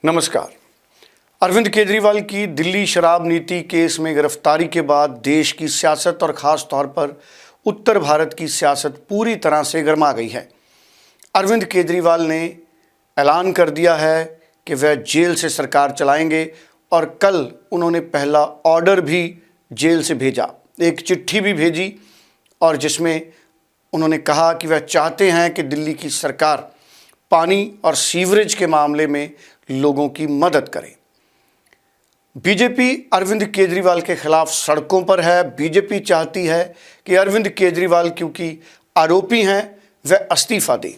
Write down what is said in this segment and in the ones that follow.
नमस्कार। अरविंद केजरीवाल की दिल्ली शराब नीति केस में गिरफ्तारी के बाद देश की सियासत और ख़ास तौर पर उत्तर भारत की सियासत पूरी तरह से गर्मा गई है। अरविंद केजरीवाल ने ऐलान कर दिया है कि वह जेल से सरकार चलाएंगे और कल उन्होंने पहला ऑर्डर भी जेल से भेजा, एक चिट्ठी भी भेजी और जिसमें उन्होंने कहा कि वह चाहते हैं कि दिल्ली की सरकार पानी और सीवरेज के मामले में लोगों की मदद करे। बीजेपी अरविंद केजरीवाल के खिलाफ सड़कों पर है। बीजेपी चाहती है कि अरविंद केजरीवाल क्योंकि आरोपी हैं वह इस्तीफा दें।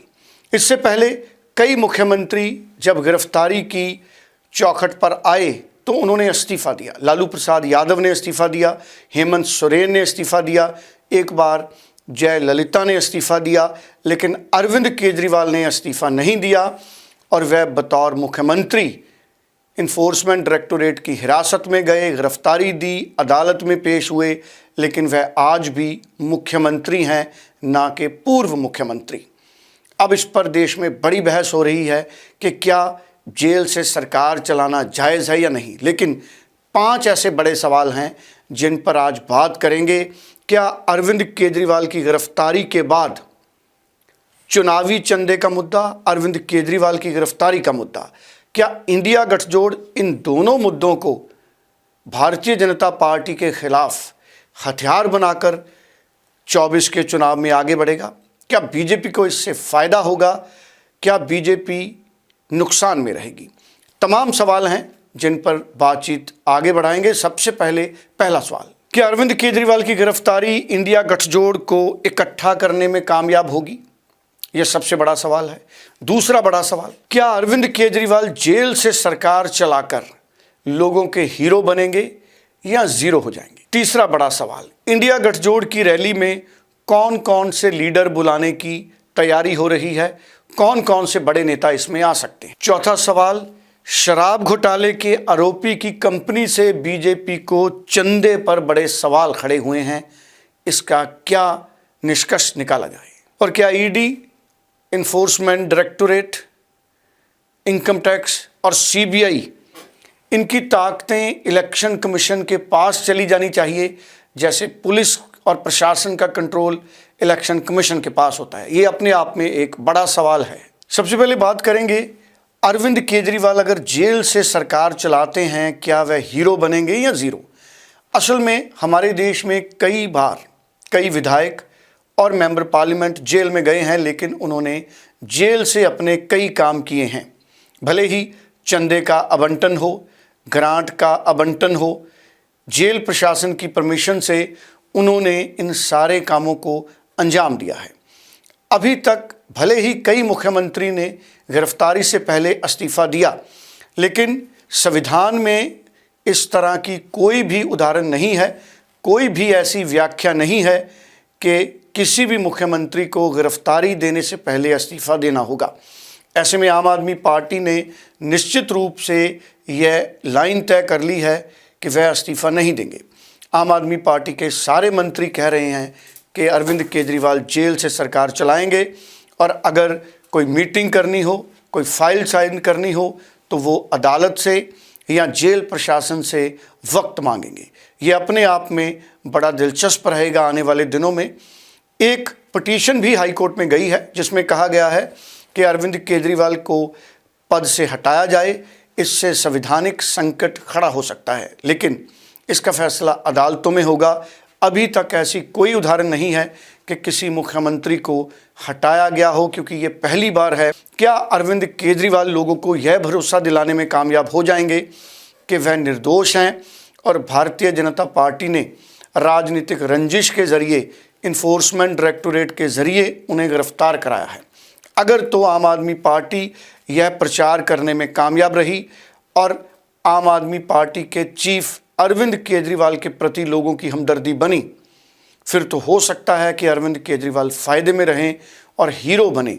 इससे पहले कई मुख्यमंत्री जब गिरफ्तारी की चौखट पर आए तो उन्होंने इस्तीफा दिया। लालू प्रसाद यादव ने इस्तीफा दिया, हेमंत सोरेन ने इस्तीफा दिया, एक बार जयललिता ने इस्तीफा दिया, लेकिन अरविंद केजरीवाल ने इस्तीफा नहीं दिया और वह बतौर मुख्यमंत्री इन्फोर्समेंट डायरेक्टोरेट की हिरासत में गए, गिरफ्तारी दी, अदालत में पेश हुए, लेकिन वह आज भी मुख्यमंत्री हैं, ना कि पूर्व मुख्यमंत्री। अब इस पर देश में बड़ी बहस हो रही है कि क्या जेल से सरकार चलाना जायज़ है या नहीं, लेकिन 5 ऐसे बड़े सवाल हैं जिन पर आज बात करेंगे। क्या अरविंद केजरीवाल की गिरफ्तारी के बाद चुनावी चंदे का मुद्दा, अरविंद केजरीवाल की गिरफ्तारी का मुद्दा, क्या इंडिया गठजोड़ इन दोनों मुद्दों को भारतीय जनता पार्टी के खिलाफ हथियार बनाकर 24 के चुनाव में आगे बढ़ेगा? क्या बीजेपी को इससे फ़ायदा होगा? क्या बीजेपी नुकसान में रहेगी? तमाम सवाल हैं जिन पर बातचीत आगे बढ़ाएंगे। सबसे पहले पहला सवाल, क्या अरविंद केजरीवाल की गिरफ्तारी इंडिया गठजोड़ को इकट्ठा करने में कामयाब होगी? यह सबसे बड़ा सवाल है। दूसरा बड़ा सवाल, क्या अरविंद केजरीवाल जेल से सरकार चलाकर लोगों के हीरो बनेंगे या जीरो हो जाएंगे? तीसरा बड़ा सवाल, इंडिया गठजोड़ की रैली में कौन कौन से लीडर बुलाने की तैयारी हो रही है? कौन कौन से बड़े नेता इसमें आ सकते हैं? चौथा सवाल, शराब घोटाले के आरोपी की कंपनी से बीजेपी को चंदे पर बड़े सवाल खड़े हुए हैं, इसका क्या निष्कर्ष निकाला जाए? और क्या ED, enforcement directorate, income tax और सीबीआई इनकी ताकतें इलेक्शन कमीशन के पास चली जानी चाहिए, जैसे पुलिस और प्रशासन का कंट्रोल इलेक्शन कमीशन के पास होता है? ये अपने आप में एक बड़ा सवाल है। सबसे पहले बात करेंगे, अरविंद केजरीवाल अगर जेल से सरकार चलाते हैं, क्या वह हीरो बनेंगे या ज़ीरो? असल में हमारे देश में कई बार कई विधायक और मेंबर पार्लियामेंट जेल में गए हैं, लेकिन उन्होंने जेल से अपने कई काम किए हैं। भले ही चंदे का आवंटन हो, ग्रांट का आवंटन हो, जेल प्रशासन की परमिशन से उन्होंने इन सारे कामों को अंजाम दिया है। अभी तक भले ही कई मुख्यमंत्री ने गिरफ्तारी से पहले इस्तीफा दिया, लेकिन संविधान में इस तरह की कोई भी उदाहरण नहीं है, कोई भी ऐसी व्याख्या नहीं है कि किसी भी मुख्यमंत्री को गिरफ्तारी देने से पहले इस्तीफा देना होगा। ऐसे में आम आदमी पार्टी ने निश्चित रूप से यह लाइन तय कर ली है कि वह इस्तीफा नहीं देंगे। आम आदमी पार्टी के सारे मंत्री कह रहे हैं कि अरविंद केजरीवाल जेल से सरकार चलाएंगे और अगर कोई मीटिंग करनी हो, कोई फाइल साइन करनी हो, तो वो अदालत से या जेल प्रशासन से वक्त मांगेंगे। ये अपने आप में बड़ा दिलचस्प रहेगा। आने वाले दिनों में एक पिटीशन भी हाई कोर्ट में गई है जिसमें कहा गया है कि अरविंद केजरीवाल को पद से हटाया जाए, इससे संवैधानिक संकट खड़ा हो सकता है, लेकिन इसका फैसला अदालतों में होगा। अभी तक ऐसी कोई उदाहरण नहीं है कि किसी मुख्यमंत्री को हटाया गया हो, क्योंकि ये पहली बार है। क्या अरविंद केजरीवाल लोगों को यह भरोसा दिलाने में कामयाब हो जाएंगे कि वह निर्दोष हैं और भारतीय जनता पार्टी ने राजनीतिक रंजिश के ज़रिए, इन्फोर्समेंट डायरेक्टोरेट के ज़रिए उन्हें गिरफ्तार कराया है? अगर तो आम आदमी पार्टी यह प्रचार करने में कामयाब रही और आम आदमी पार्टी के चीफ अरविंद केजरीवाल के प्रति लोगों की हमदर्दी बनी, फिर तो हो सकता है कि अरविंद केजरीवाल फ़ायदे में रहें और हीरो बने।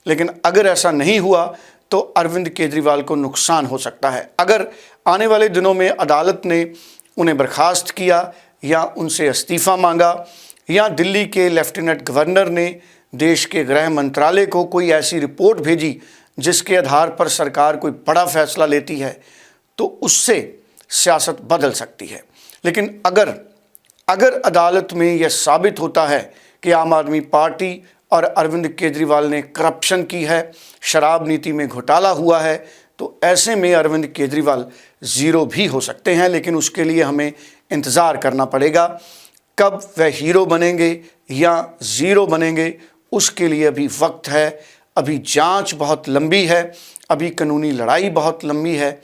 लेकिन अगर ऐसा नहीं हुआ तो अरविंद केजरीवाल को नुकसान हो सकता है। अगर आने वाले दिनों में अदालत ने उन्हें बर्खास्त किया या उनसे इस्तीफ़ा मांगा या दिल्ली के लेफ्टिनेंट गवर्नर ने देश के गृह मंत्रालय को कोई ऐसी रिपोर्ट भेजी जिसके आधार पर सरकार कोई बड़ा फैसला लेती है तो उससे सियासत बदल सकती है। लेकिन अगर अदालत में यह साबित होता है कि आम आदमी पार्टी और अरविंद केजरीवाल ने करप्शन की है, शराब नीति में घोटाला हुआ है, तो ऐसे में अरविंद केजरीवाल ज़ीरो भी हो सकते हैं। लेकिन उसके लिए हमें इंतज़ार करना पड़ेगा। कब वह हीरो बनेंगे या ज़ीरो बनेंगे, उसके लिए अभी वक्त है। अभी जांच बहुत लंबी है, अभी कानूनी लड़ाई बहुत लंबी है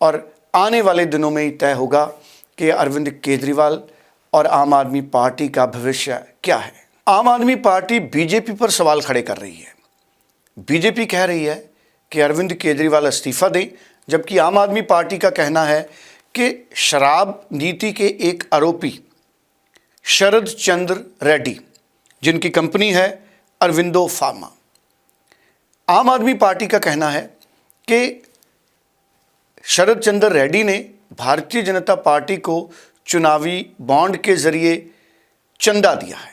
और आने वाले दिनों में ही तय होगा कि अरविंद केजरीवाल और आम आदमी पार्टी का भविष्य क्या है। आम आदमी पार्टी बीजेपी पर सवाल खड़े कर रही है। बीजेपी कह रही है कि अरविंद केजरीवाल इस्तीफा दें, जबकि आम आदमी पार्टी का कहना है कि शराब नीति के एक आरोपी शरद चंद्र रेड्डी, जिनकी कंपनी है अरविंदो फार्मा, आम आदमी पार्टी का कहना है कि शरद चंद्र रेड्डी ने भारतीय जनता पार्टी को चुनावी बॉन्ड के जरिए चंदा दिया है,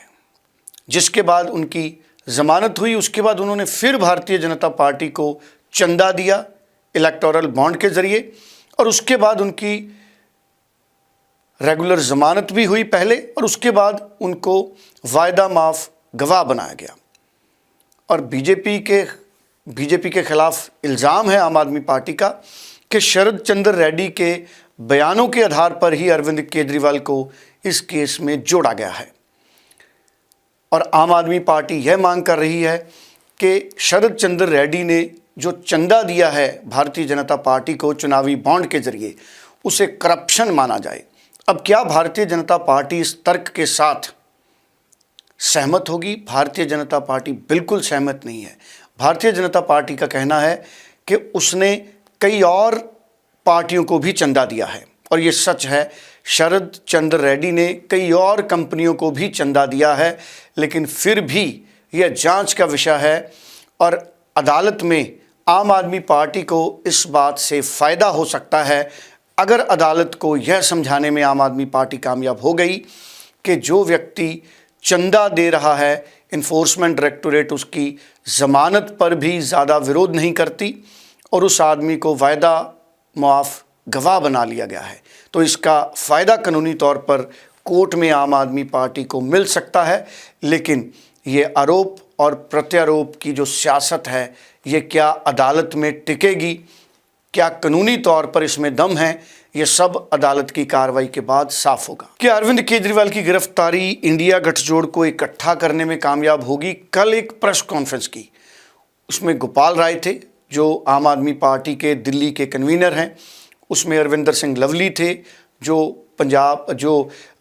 जिसके बाद उनकी जमानत हुई। उसके बाद उन्होंने फिर भारतीय जनता पार्टी को चंदा दिया इलेक्टोरल बॉन्ड के जरिए और उसके बाद उनकी रेगुलर जमानत भी हुई पहले और उसके बाद उनको वायदा माफ गवाह बनाया गया। और बीजेपी के खिलाफ इल्ज़ाम है आम आदमी पार्टी का कि शरद चंद्र रेड्डी के बयानों के आधार पर ही अरविंद केजरीवाल को इस केस में जोड़ा गया है। और आम आदमी पार्टी यह मांग कर रही है कि शरद चंद्र रेड्डी ने जो चंदा दिया है भारतीय जनता पार्टी को चुनावी बॉन्ड के जरिए, उसे करप्शन माना जाए। अब क्या भारतीय जनता पार्टी इस तर्क के साथ सहमत होगी? भारतीय जनता पार्टी बिल्कुल सहमत नहीं है। भारतीय जनता पार्टी का कहना है कि उसने कई और पार्टियों को भी चंदा दिया है और ये सच है। शरद चंद्र रेड्डी ने कई और कंपनियों को भी चंदा दिया है, लेकिन फिर भी यह जांच का विषय है और अदालत में आम आदमी पार्टी को इस बात से फ़ायदा हो सकता है अगर अदालत को यह समझाने में आम आदमी पार्टी कामयाब हो गई कि जो व्यक्ति चंदा दे रहा है, इन्फोर्समेंट डायरेक्टोरेट उसकी ज़मानत पर भी ज़्यादा विरोध नहीं करती और उस आदमी को वायदा मुआफ़ गवाह बना लिया गया है, तो इसका फ़ायदा कानूनी तौर पर कोर्ट में आम आदमी पार्टी को मिल सकता है। लेकिन ये आरोप और प्रत्यारोप की जो सियासत है, ये क्या अदालत में टिकेगी, क्या कानूनी तौर पर इसमें दम है, ये सब अदालत की कार्रवाई के बाद साफ होगा। क्या अरविंद केजरीवाल की गिरफ्तारी इंडिया गठजोड़ को इकट्ठा करने में कामयाब होगी? कल एक प्रेस कॉन्फ्रेंस की, उसमें गोपाल राय थे जो आम आदमी पार्टी के दिल्ली के कन्वीनर हैं, उसमें अरविंदर सिंह लवली थे जो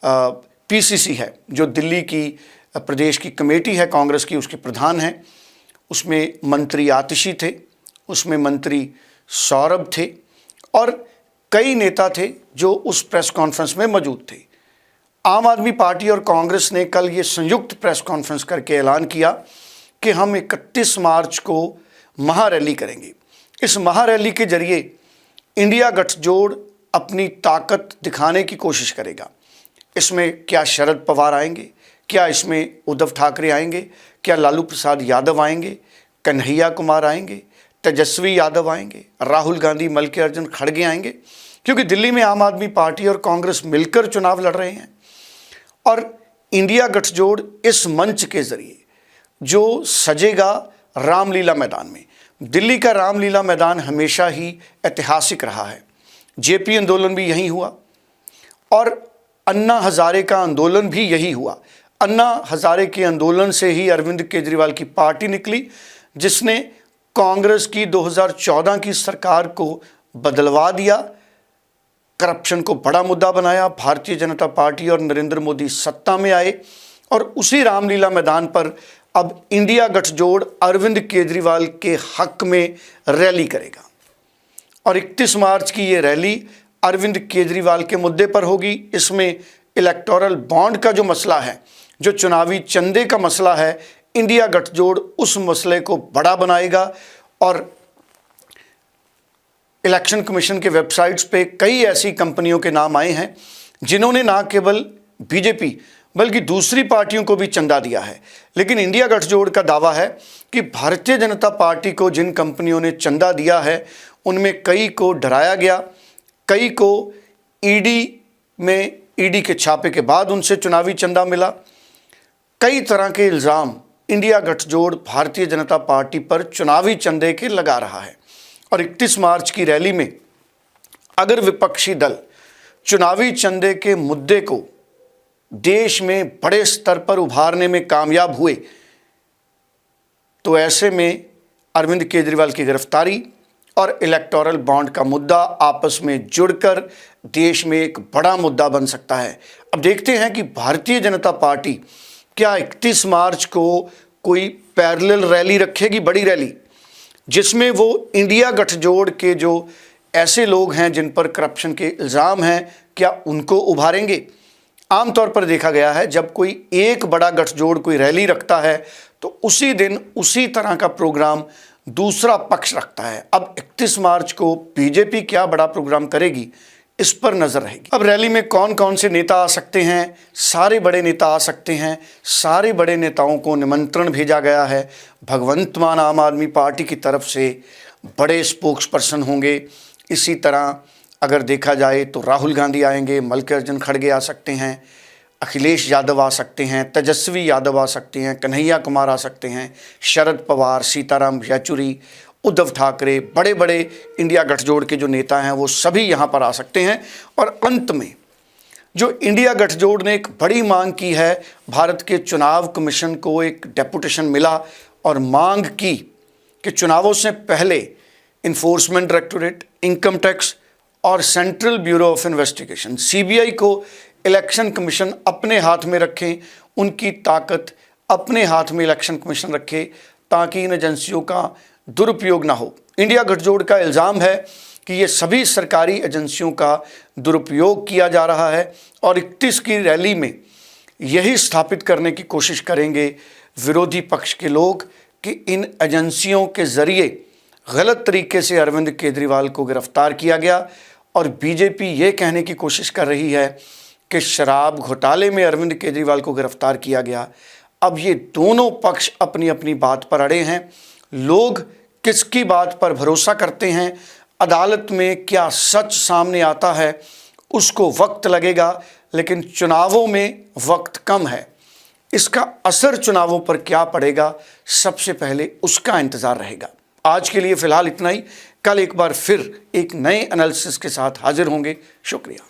पीसीसी है, जो दिल्ली की प्रदेश की कमेटी है कांग्रेस की, उसके प्रधान हैं, उसमें मंत्री आतिशी थे, उसमें मंत्री सौरभ थे और कई नेता थे जो उस प्रेस कॉन्फ्रेंस में मौजूद थे। आम आदमी पार्टी और कांग्रेस ने कल ये संयुक्त प्रेस कॉन्फ्रेंस करके ऐलान किया कि हम 31 मार्च को महारैली करेंगे। इस महारैली के जरिए इंडिया गठजोड़ अपनी ताकत दिखाने की कोशिश करेगा। इसमें क्या शरद पवार आएंगे, क्या इसमें उद्धव ठाकरे आएंगे, क्या लालू प्रसाद यादव आएंगे, कन्हैया कुमार आएंगे, तेजस्वी यादव आएंगे, राहुल गांधी, मल्लिकार्जुन खड़गे आएंगे? क्योंकि दिल्ली में आम आदमी पार्टी और कांग्रेस मिलकर चुनाव लड़ रहे हैं और इंडिया गठजोड़ इस मंच के जरिए जो सजेगा रामलीला मैदान में। दिल्ली का रामलीला मैदान हमेशा ही ऐतिहासिक रहा है। जेपी आंदोलन भी यहीं हुआ और अन्ना हजारे का आंदोलन भी यही हुआ। अन्ना हजारे के आंदोलन से ही अरविंद केजरीवाल की पार्टी निकली, जिसने कांग्रेस की 2014 की सरकार को बदलवा दिया, करप्शन को बड़ा मुद्दा बनाया। भारतीय जनता पार्टी और नरेंद्र मोदी सत्ता में आए और उसी रामलीला मैदान पर अब इंडिया गठजोड़ अरविंद केजरीवाल के हक में रैली करेगा और 31 मार्च की ये रैली अरविंद केजरीवाल के मुद्दे पर होगी। इसमें इलेक्टोरल बॉन्ड का जो मसला है, जो चुनावी चंदे का मसला है, इंडिया गठजोड़ उस मसले को बड़ा बनाएगा और इलेक्शन कमीशन के वेबसाइट्स पे कई ऐसी कंपनियों के नाम आए हैं जिन्होंने ना केवल बीजेपी बल्कि दूसरी पार्टियों को भी चंदा दिया है। लेकिन इंडिया गठजोड़ का दावा है कि भारतीय जनता पार्टी को जिन कंपनियों ने चंदा दिया है उनमें कई को डराया गया, कई को ईडी के छापे के बाद उनसे चुनावी चंदा मिला। कई तरह के इल्ज़ाम इंडिया गठजोड़ भारतीय जनता पार्टी पर चुनावी चंदे के लगा रहा है। और 31 मार्च की रैली में अगर विपक्षी दल चुनावी चंदे के मुद्दे को देश में बड़े स्तर पर उभारने में कामयाब हुए तो ऐसे में अरविंद केजरीवाल की गिरफ्तारी और इलेक्टोरल बॉन्ड का मुद्दा आपस में जुड़कर देश में एक बड़ा मुद्दा बन सकता है। अब देखते हैं कि भारतीय जनता पार्टी क्या 31 मार्च को कोई पैरेलल रैली रखेगी, बड़ी रैली, जिसमें वो इंडिया गठजोड़ के जो ऐसे लोग हैं जिन पर करप्शन के इल्ज़ाम हैं, क्या उनको उभारेंगे। आमतौर पर देखा गया है जब कोई एक बड़ा गठजोड़ कोई रैली रखता है तो उसी दिन उसी तरह का प्रोग्राम दूसरा पक्ष रखता है। अब 31 मार्च को बीजेपी क्या बड़ा प्रोग्राम करेगी, इस पर नजर रहेगी। अब रैली में कौन कौन से नेता आ सकते हैं? सारे बड़े नेता आ सकते हैं। सारे बड़े नेताओं को निमंत्रण भेजा गया है। भगवंत मान आम आदमी पार्टी की तरफ से बड़े स्पोक्स पर्सन होंगे। इसी तरह अगर देखा जाए तो राहुल गांधी आएंगे, मल्लिकार्जुन खड़गे आ सकते हैं, अखिलेश यादव आ सकते हैं, तेजस्वी यादव आ सकते हैं, कन्हैया कुमार आ सकते हैं, शरद पवार, सीताराम येचुरी, उद्धव ठाकरे, बड़े बड़े इंडिया गठजोड़ के जो नेता हैं वो सभी यहाँ पर आ सकते हैं। और अंत में जो इंडिया गठजोड़ ने एक बड़ी मांग की है, भारत के चुनाव कमीशन को एक डेपुटेशन मिला और मांग की कि चुनावों से पहले इन्फोर्समेंट डायरेक्टोरेट, इनकम टैक्स और central bureau of investigation CBI को इलेक्शन कमीशन अपने हाथ में रखें, उनकी ताकत अपने हाथ में इलेक्शन कमीशन रखे ताकि इन एजेंसियों का दुरुपयोग ना हो। इंडिया गठजोड़ का इल्ज़ाम है कि ये सभी सरकारी एजेंसियों का दुरुपयोग किया जा रहा है और 31 की रैली में यही स्थापित करने की कोशिश करेंगे विरोधी पक्ष के लोग कि इन एजेंसियों के ज़रिए गलत तरीके से अरविंद केजरीवाल को गिरफ्तार किया गया। और बीजेपी ये कहने की कोशिश कर रही है कि शराब घोटाले में अरविंद केजरीवाल को गिरफ्तार किया गया। अब ये दोनों पक्ष अपनी अपनी बात पर अड़े हैं। लोग किसकी बात पर भरोसा करते हैं, अदालत में क्या सच सामने आता है, उसको वक्त लगेगा, लेकिन चुनावों में वक्त कम है। इसका असर चुनावों पर क्या पड़ेगा, सबसे पहले उसका इंतज़ार रहेगा। आज के लिए फ़िलहाल इतना ही। कल एक बार फिर एक नए एनालिसिस के साथ हाजिर होंगे। शुक्रिया।